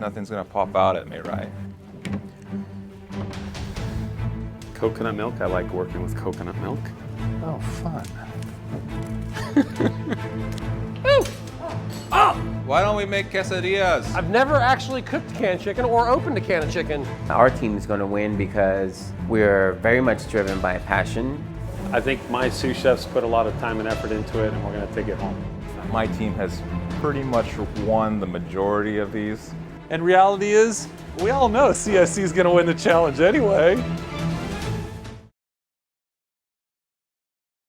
Nothing's gonna pop out at me, right? Coconut milk, I like working with coconut milk. Oh, fun. Why don't we make quesadillas? I've never actually cooked canned chicken or opened a can of chicken. Our team is going to win because we're very much driven by passion. I think my sous chefs put a lot of time and effort into it, and we're going to take it home. My team has pretty much won the majority of these. And reality is, we all know CSC is going to win the challenge anyway.